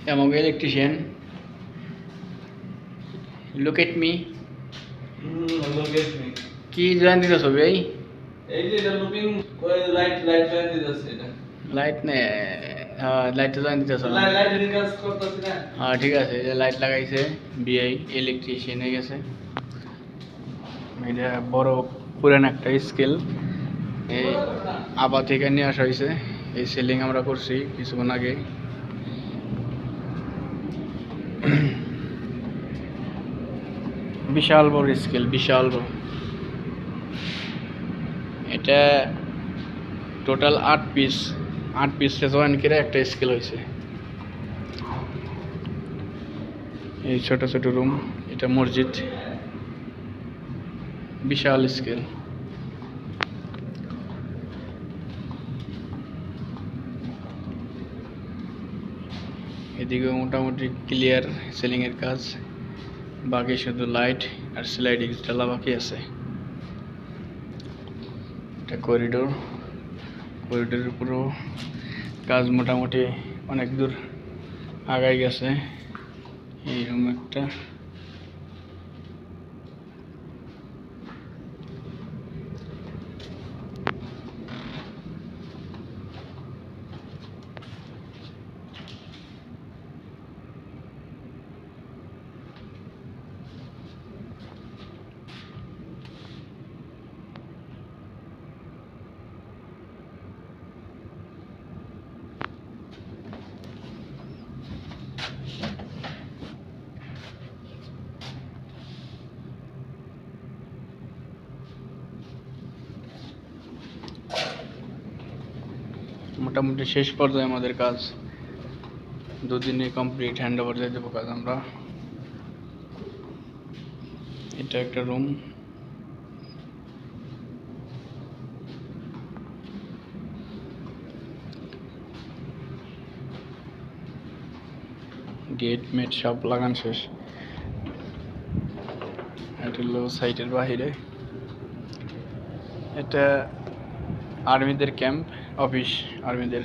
I'm an electrician. Look at me. Look at me. কি join দিতেছ ভাই? এই যে এটা লুকিং করে লাইট জয়েন দিতেছে এটা। লাইট নে, হ্যাঁ লাইট জয়েন দিতেছ না? লাইট কাজ করতেছি না। হ্যাঁ ঠিক আছে, এই যে লাইট লাগাইছে, বিআই ইলেকট্রিশিয়ান হয়ে গেছে। এটা বড় পুরান একটা স্কেল, এই আবা থেকে নিয়ে আসা হয়েছে। এই সেলিং আমরা করছি কিছুক্ষণ আগে। বিশাল বড় স্কেল, বিশাল বড়। এটা টোটাল 8 পিস, 8 পিস জয়েন করে একটা স্কেল হয়েছে। এই ছোট ছোট রুম, এটা মসজিদ, বিশাল স্কেল। এদিকে মোটামুটি ক্লিয়ার সিলিং এর কাজ, বাকি শুধু লাইট আর স্লাইডিং ডালা বাকি আছে। এটা করিডোর, করিডোরের উপরও কাজ মোটামুটি অনেক দূর আগাই গেছে। এই রুম একটা, মোটামুটি শেষ পর্যায়ে আমাদের কাজ। দুদিনে কমপ্লিট হ্যান্ড ওভার দিয়ে দেবো কাজ আমরা। এটা একটা রুম, গেট মেট সব লাগান শেষ। এটা হলো সাইটের বাহিরে, এটা আর্মিদের ক্যাম্প, অফিস আর্মিদের।